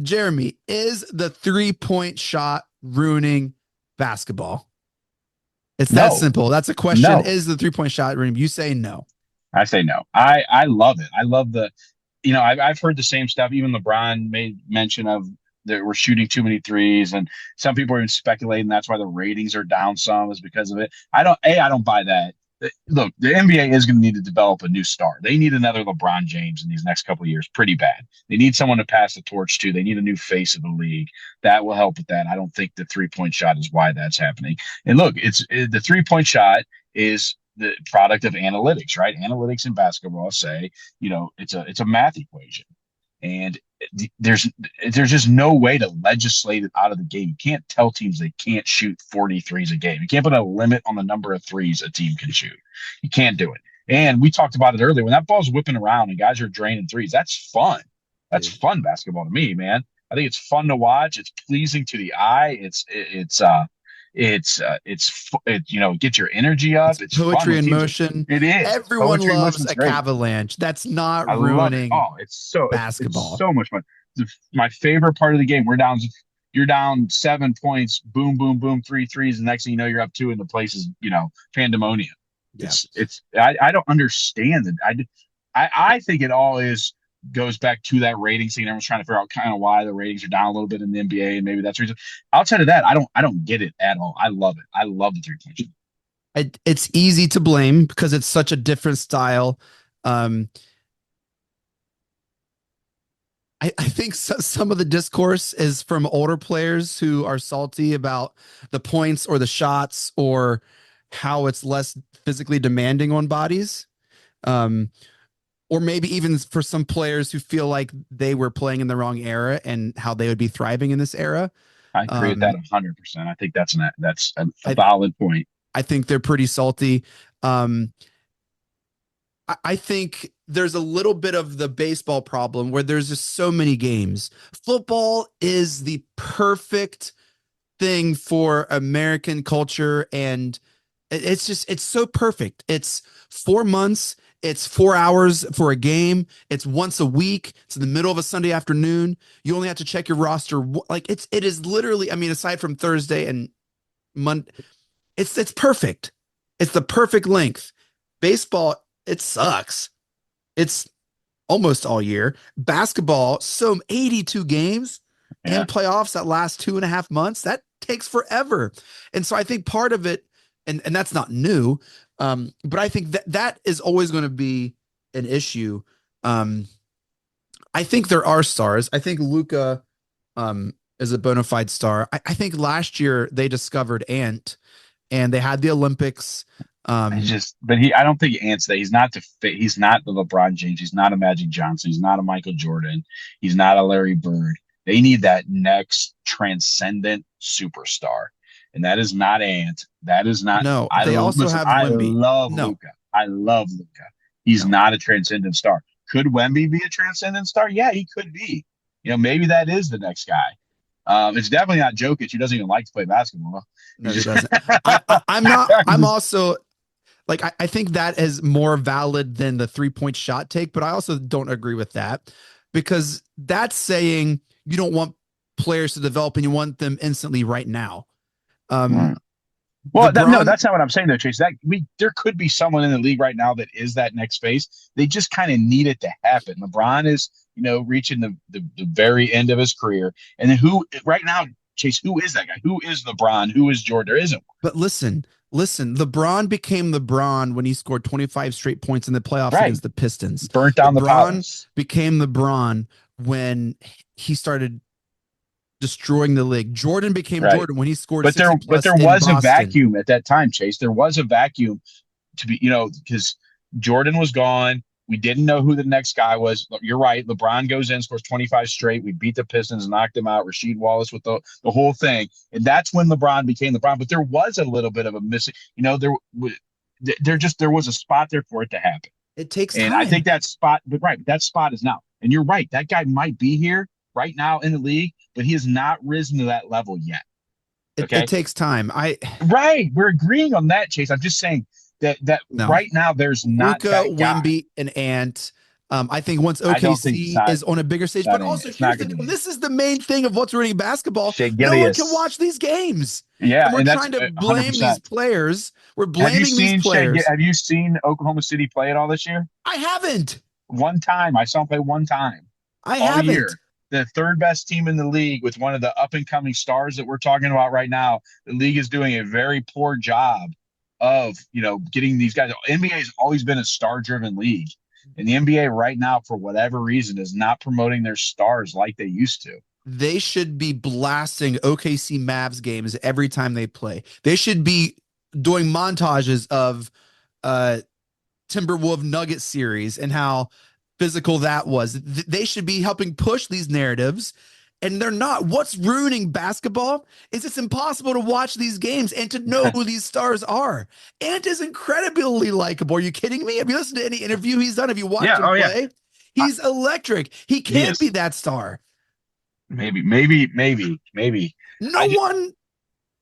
Jeremy, is the 3-point shot ruining basketball? It's that simple. That's a question. No. Is the 3-point shot ruining? You say no. I say no. I love it. I love I've heard the same stuff. Even LeBron made mention of that we're shooting too many threes, and some people are even speculating that's why the ratings are down some is because of it. I don't buy that. Look, the NBA is going to need to develop a new star. They need another LeBron James in these next couple of years, pretty bad. They need someone to pass the torch to. They need a new face of the league. That will help with that. I don't think the 3-point shot is why that's happening. And look, the 3-point shot is the product of analytics, right? Analytics in basketball say, it's a math equation. And there's just no way to legislate it out of the game. You can't tell teams they can't shoot 40 threes a game. You can't put a limit on the number of threes a team can shoot. You can't do it. And we talked about it earlier. When that ball's whipping around and guys are draining threes, that's fun. That's fun basketball to me, man. I think it's fun to watch. It's pleasing to the eye. It's get your energy up. It's poetry in motion. It is. Everyone loves a Cavalanche. That's not ruining basketball. It's so much fun. My favorite part of the game. You're down 7 points. Boom, boom, boom. 3 threes. The next thing you know, you're up 2, and the place is pandemonium. Yeah. I don't understand it. I think it all goes back to that rating scene. Everyone's trying to figure out kind of why the ratings are down a little bit in the NBA, and maybe that's the reason. Outside of that, I don't get it at all. I love it. I love the 3-point shot. It's easy to blame because it's such a different style. I think some of the discourse is from older players who are salty about the points or the shots or how it's less physically demanding on bodies. Or maybe even for some players who feel like they were playing in the wrong era and how they would be thriving in this era. I agree with that 100%. I think that's a valid point. I think they're pretty salty. I think there's a little bit of the baseball problem where there's just so many games. Football is the perfect thing for American culture, and it's so perfect. It's 4 months, it's 4 hours for a game, it's once a week, it's in the middle of a Sunday afternoon. You only have to check your roster. Like it is literally, I mean, aside from Thursday and Monday, it's perfect. It's the perfect length. Baseball, it sucks. It's almost all year. Basketball, so 82 games and playoffs that last 2.5 months. That takes forever. And so I think part of it, and that's not new, but I think that is always going to be an issue. I think there are stars. I think Luka is a bona fide star. I think last year they discovered Ant, and they had the Olympics. I don't think Ant's that. He's not the LeBron James. He's not a Magic Johnson. He's not a Michael Jordan. He's not a Larry Bird. They need that next transcendent superstar. And that is not Ant. That is not. No, they also have Wemby. Luka. I love Luka. He's not a transcendent star. Could Wemby be a transcendent star? Yeah, he could be. Maybe that is the next guy. It's definitely not Jokic. He doesn't even like to play basketball. No, he doesn't. I'm not. I'm also like, I think that is more valid than the 3-point shot take, but I also don't agree with that, because that's saying you don't want players to develop and you want them instantly right now. Well, that's not what I'm saying though, Chase. There could be someone in the league right now that is that next phase. They just kind of need it to happen. LeBron is, reaching the very end of his career. And then who right now, Chase, who is that guy? Who is LeBron? Who is Jordan? There isn't. But listen, LeBron became LeBron when he scored 25 straight points in the playoffs against the Pistons. Burnt down LeBron became LeBron when he started destroying the league. Jordan became Jordan when he scored 60 plus. But there was a vacuum at that time, Chase. There was a vacuum to be, because Jordan was gone. We didn't know who the next guy was. You're right. LeBron goes in, scores 25 straight. We beat the Pistons, knocked them out. Rasheed Wallace with the whole thing. And that's when LeBron became LeBron. But there was a little bit of a missing, there was a spot there for it to happen. It takes time. And I think that spot is now. And you're right. That guy might be here right now in the league, but he has not risen to that level yet. Okay? It takes time. Right. We're agreeing on that, Chase. I'm just saying that right now there's not Luka, Wemby, and Ant. I think once OKC is on a bigger stage, but also this is the main thing of what's ruining basketball. No one can watch these games. Yeah, and we're trying to blame 100%. These players. We're blaming these players. Have you seen Oklahoma City play at all this year? I haven't. One time. I saw them play one time. I haven't. Year. The third best team in the league with one of the up-and-coming stars that we're talking about right now. The league is doing a very poor job of, getting these guys. NBA has always been a star-driven league. And the NBA right now, for whatever reason, is not promoting their stars like they used to. They should be blasting OKC Mavs games every time they play. They should be doing montages of Timberwolves Nugget series and how physical that was. They should be helping push these narratives, and they're not. What's ruining basketball is it's impossible to watch these games and to know who these stars are. Ant is incredibly likable. Are you kidding me? Have you listened to any interview he's done? Have you watched him play? Yeah. He's electric. He can't be that star. Maybe. No one.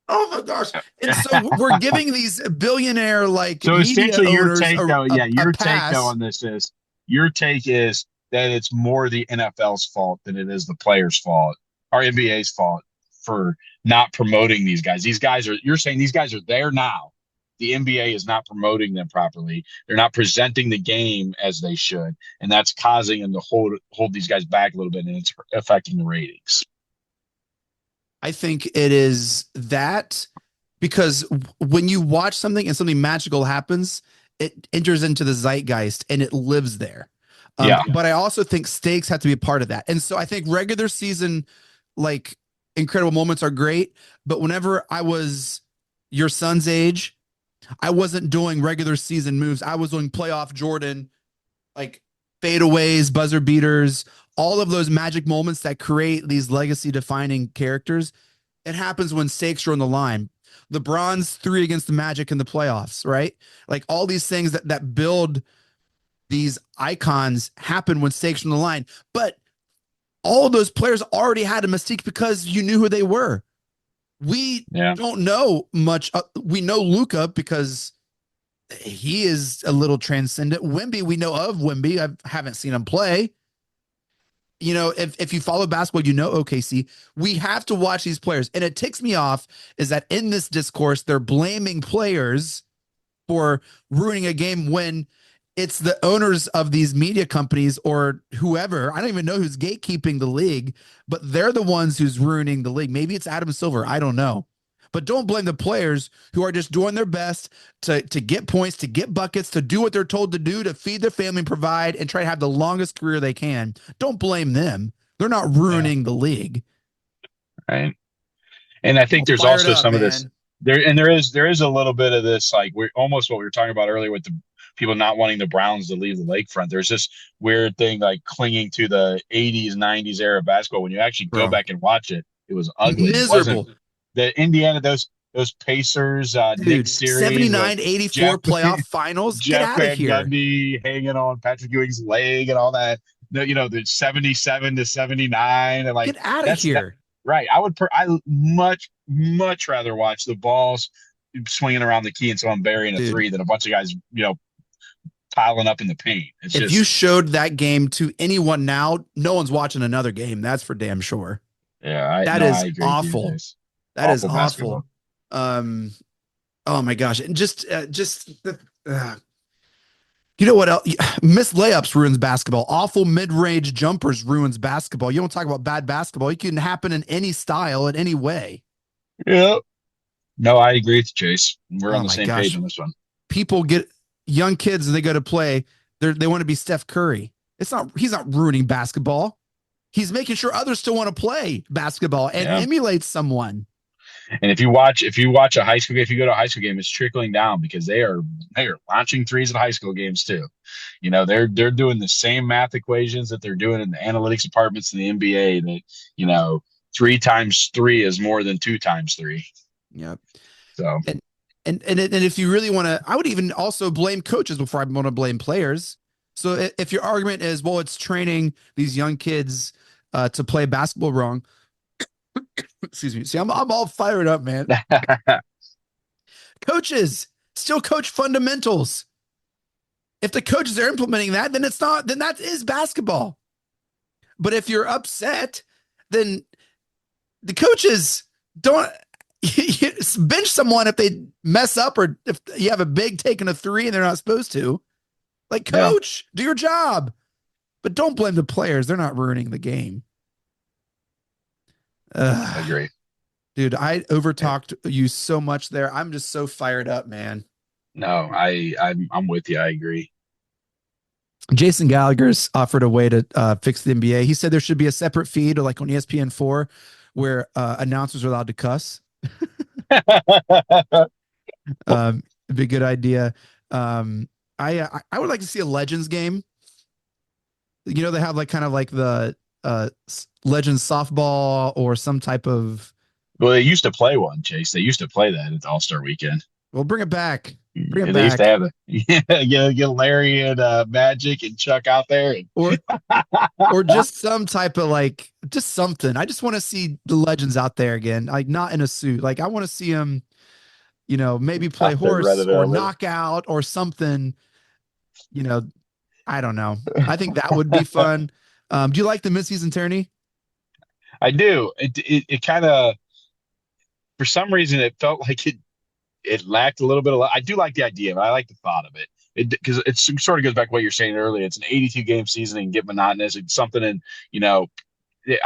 Oh my gosh. And so we're giving these billionaire so essentially your take take on this is your take is that it's more the NFL's fault than it is the players' fault or NBA's fault for not promoting these guys. You're saying these guys are there now. The NBA is not promoting them properly. They're not presenting the game as they should. And that's causing them to hold these guys back a little bit, and it's affecting the ratings. I think it is that, because when you watch something and something magical happens, it enters into the zeitgeist and it lives there. But I also think stakes have to be a part of that. And so I think regular season, like, incredible moments are great. But whenever I was your son's age, I wasn't doing regular season moves. I was doing playoff Jordan, like fadeaways, buzzer beaters, all of those magic moments that create these legacy defining characters. It happens when stakes are on the line. LeBron's 3 against the Magic in the playoffs, right? Like all these things that build these icons happen when stakes on the line. But all of those players already had a mystique because you knew who they were. We don't know much. We know Luka because he is a little transcendent. Wemby, we know of Wemby. I haven't seen him play. You know, if you follow basketball, you know OKC. We have to watch these players. And it ticks me off is that in this discourse, they're blaming players for ruining a game when it's the owners of these media companies or whoever. I don't even know who's gatekeeping the league, but they're the ones who's ruining the league. Maybe it's Adam Silver. I don't know. But don't blame the players who are just doing their best to get points, to get buckets, to do what they're told to do, to feed their family and provide and try to have the longest career they can. Don't blame them. They're not ruining the league. Right. And I think there's also some of this there is a little bit of this, like we're almost what we were talking about earlier with the people not wanting the Browns to leave the lakefront. There's this weird thing like clinging to the 80s, 90s era of basketball. When you actually go back and watch it, it was ugly. Miserable. It wasn't the Indiana, those Pacers, Nick Series, 79, 84 playoff finals. Get out of here. Gundy hanging on Patrick Ewing's leg and all that. You know, the 77 to 79 and like get out of here. Right. I much rather watch the balls swinging around the key and someone burying a three than a bunch of guys, you know, piling up in the paint. If you showed that game to anyone now, no one's watching another game. That's for damn sure. Yeah. That is awful. That is awful. Basketball. Oh my gosh. And you know what else? Missed layups ruins basketball. Awful mid-range jumpers ruins basketball. You don't talk about bad basketball. It can happen in any style, in any way. Yeah. No, I agree with Chase. We're on the same page on this one. People get young kids and they go to play. They want to be Steph Curry. He's not ruining basketball. He's making sure others still want to play basketball and emulate someone. And if you watch a high school game, if you go to a high school game, it's trickling down because they are launching threes at high school games too. You know, they're doing the same math equations that they're doing in the analytics departments in the NBA. That, you know, 3 times 3 is more than 2 times 3. Yep. So and if you really want to, I would even also blame coaches before I want to blame players. So if your argument is, well, it's training these young kids to play basketball wrong. Excuse me. See, I'm all fired up, man. Coaches still coach fundamentals. If the coaches are implementing that, then that is basketball. But if you're upset, then the coaches don't bench someone if they mess up or if you have a big taking a 3 and they're not supposed to. Like, coach, do your job. But don't blame the players. They're not ruining the game. I agree. Dude, I overtalked you so much there. I'm just so fired up, man. No, I'm with you. I agree. Jason Gallagher's offered a way to fix the NBA. He said there should be a separate feed, like on ESPN4, where announcers are allowed to cuss. It'd be a good idea. I would like to see a Legends game. You know, they have like kind of like the Legends softball or some type of. Well, they used to play one, Chase. They used to play that at the All-Star Weekend. Well, bring it back. They used to have it. Get Larry and Magic and Chuck out there, or just some type of just something. I just want to see the Legends out there again, like not in a suit. Like I want to see them, you know, maybe play horse or knockout or something. You know, I don't know. I think that would be fun. Do you like the midseason tourney? I do. It kind of, for some reason, it felt like it lacked a little bit of. I do like the idea, but I like the thought of it. Because it sort of goes back to what you're saying earlier. It's an 82 game season and get monotonous. It's something, and you know,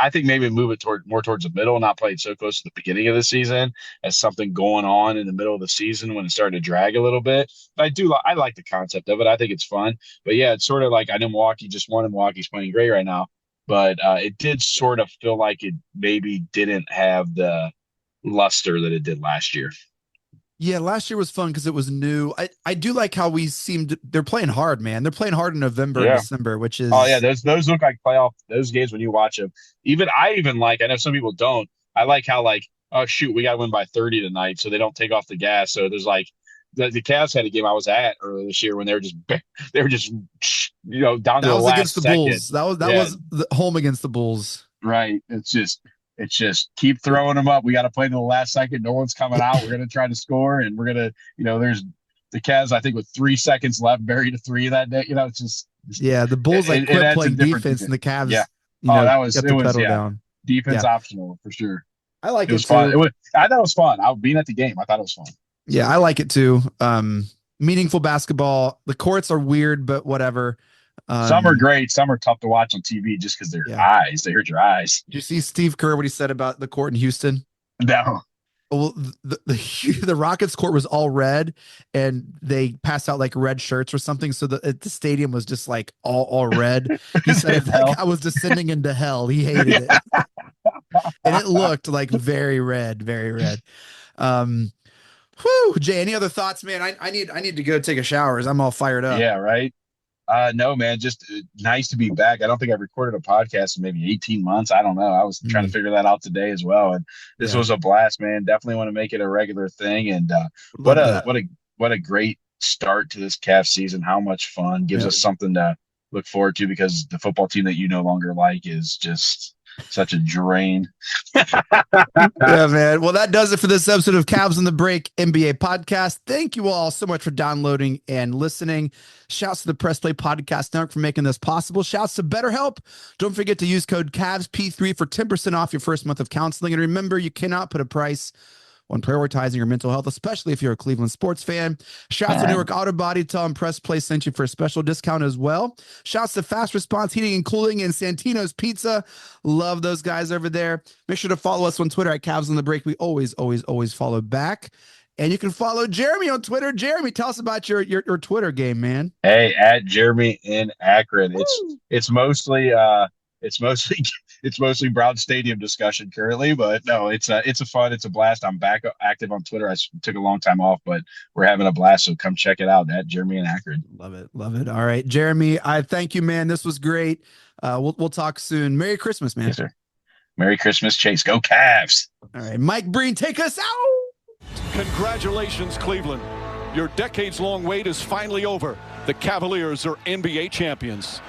I think maybe move it more towards the middle, not play it so close to the beginning of the season as something going on in the middle of the season when it started to drag a little bit. But I like the concept of it. I think it's fun. But yeah, it's sort of like I know Milwaukee just won and Milwaukee's playing great right now. But it did sort of feel like it maybe didn't have the luster that it did last year. Yeah, last year was fun because it was new. I do like how they're playing hard, man. They're playing hard in November and December, which is. Oh, yeah, those look like playoff, those games when you watch them. I know some people don't. I like how, like, oh shoot, we got to win by 30 tonight, so they don't take off the gas. So there's like the Cavs had a game I was at earlier this year when they were just down to That the was against last the second. Bulls. That Yeah. was the home against the Bulls. Right. It's just keep throwing them up. We got to play to the last second. No one's coming out. We're gonna try to score, and we're gonna there's the Cavs. I think with 3 seconds left, buried a three that day. It's just Yeah, the Bulls quit playing defense, and the Cavs. Yeah. That was kept the pedal down. Defense optional for sure. I like it. Was fun. I thought it was fun. Being at the game, I thought it was fun. Yeah, I like it too. Meaningful basketball. The courts are weird, but whatever. Some are great. Some are tough to watch on TV just because their eyes. They hurt your eyes. Did you see Steve Kerr, what he said about the court in Houston? No. Well, the Rockets court was all red, and they passed out like red shirts or something. So the stadium was just like all red. He said it like I was descending into hell. He hated it, and it looked like very red, very red. Whew, Jay, any other thoughts, man? I need to go take a shower as I'm all fired up. Yeah, right. No, man, just nice to be back. I don't think I've recorded a podcast in maybe 18 months. I don't know. I was trying to figure that out today as well. And this was a blast, man. Definitely want to make it a regular thing. And what a great start to this Cavs season. How much fun. Gives us something to look forward to, because the football team that you no longer like is just such a drain. Yeah, man. Well, that does it for this episode of Cavs on the Break NBA podcast. Thank you all so much for downloading and listening. Shouts to the Press Play Podcast Network for making this possible. Shouts to BetterHelp. Don't forget to use code CAVSP3 for 10% off your first month of counseling. And remember, you cannot put a price on prioritizing your mental health, especially if you're a Cleveland sports fan. Shouts to Newark Autobody. Tell them Press Play sent you for a special discount as well. Shouts to Fast Response Heating and Cooling and Santinos Pizza. Love those guys over there. Make sure to follow us on Twitter at Cavs on the Break. We always follow back. And you can follow Jeremy on Twitter. Jeremy, tell us about your Twitter game, man. Hey, at Jeremy in Akron. It's mostly Brown Stadium discussion currently, but no, it's a blast. I'm back active on Twitter. I took a long time off, but we're having a blast. So come check it out at Jeremy in Akron. Love it. All right, Jeremy, I thank you, man. This was great. We'll talk soon. Merry Christmas, man. Yes, sir. Merry Christmas, Chase. Go Cavs. All right, Mike Breen, take us out. Congratulations, Cleveland. Your decades-long wait is finally over. The Cavaliers are NBA champions.